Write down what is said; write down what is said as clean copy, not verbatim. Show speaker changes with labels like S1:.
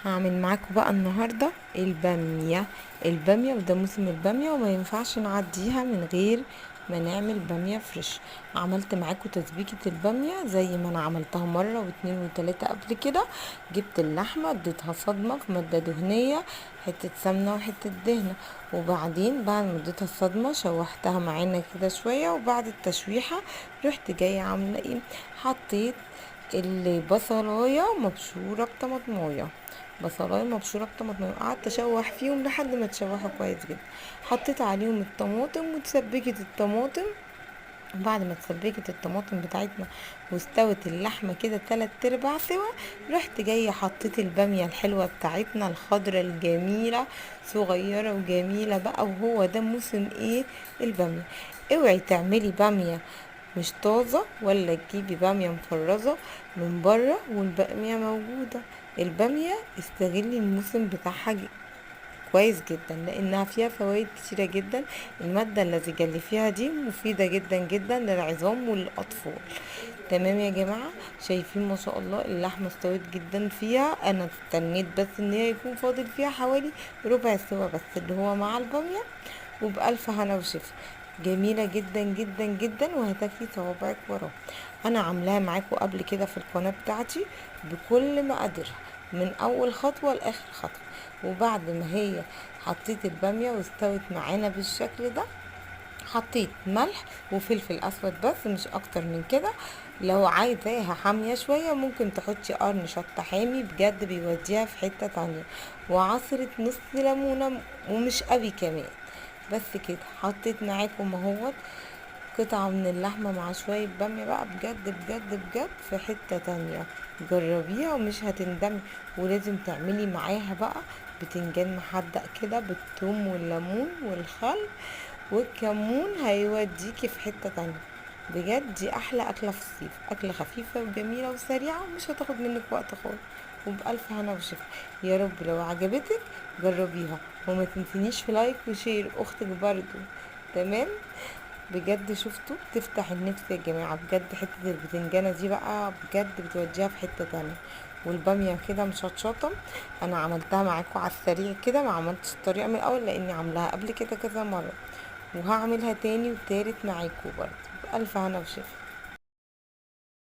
S1: هعمل معاكم بقى النهاردة البامية وده موسم البامية وما ينفعش نعديها من غير ما نعمل بامية فريش. عملت معاكم تسبيكة البامية زي ما انا عملتها مرة واتنين وتلاتة قبل كده. جبت اللحمة اديتها صدمة في مادة دهنية، حتة سمنة وحتة دهنة، وبعدين بعد ما اديتها الصدمة شوحتها معانا كده شوية، وبعد التشويحة رحت جاية عاملة ايه، حطيت البصلاية مبشورة بطماطماية، بصلايه مبشوره بطماطم، قعدت اشوح فيهم لحد ما اتشوحوا كويس جدا. حطيت عليهم الطماطم وتسبكت الطماطم. بعد ما تسبكت الطماطم بتاعتنا واستوت اللحمه كده 3/4 سوا، رحت جايه حطيت الباميه الحلوه بتاعتنا الخضره الجميله، صغيره وجميله بقى. وهو ده موسم ايه، الباميه. اوعي تعملي باميه مش طازة، ولا تجيبي بامية مفرزة من بره والبامية موجودة. البامية استغلي الموسم بتاعها كويس جدا، لانها فيها فوائد كتيرة جدا. المادة اللزجة اللي فيها دي مفيدة جدا جدا للعظام وللأطفال. تمام يا جماعة، شايفين ما شاء الله اللحمة استوت جدا فيها. انا استنيت بس ان هي يكون فاضل فيها حوالي ربع سوا بس، اللي هو مع البامية، وبألف هنا وشفا. جميلة جدا جدا جدا، وهتاكلي صوابعك وراه. انا عاملاها معاكم قبل كده في القناة بتاعتي بكل مقاديرها، من اول خطوة لاخر خطوة. وبعد ما هي حطيت البامية واستوت معانا بالشكل ده، حطيت ملح وفلفل اسود بس مش اكتر من كده. لو عايزاها حامية شوية ممكن تحطي قرن شطة حامي، بجد بيوديها في حتة تانية. وعصرة نص ليمونة ومش قوي كمان. بس كده حطيت معاكم اهوت قطعة من اللحمة مع شوية بامية بقى، بجد بجد بجد في حتة تانية. جربيها ومش هتندمي. ولازم تعملي معاها بقى بتنجان محدق كده بالثوم والليمون والخل والكمون، هيوديكي في حتة تانية. بجد دي احلى اكلة في الصيف، اكلة خفيفة وجميلة وسريعة ومش هتاخد منك وقت خالص. وبألف هنا وشفا. يا رب لو عجبتك جربيها، وما تنسينيش في لايك وشير، اختك برضو. تمام. بجد شفتوا بتفتح النفس يا جماعة، بجد حتة البتنجانة دي بقى بجد بتوديها في حتة تانية. والبامية كده مشطشطة. انا عملتها معاكم على السريع كده، ما عملتش الطريقة من الاول لاني عاملاها قبل كده كذا مرة، وهعملها تاني وتالت معاكم برضه. بألف هنا وشفا.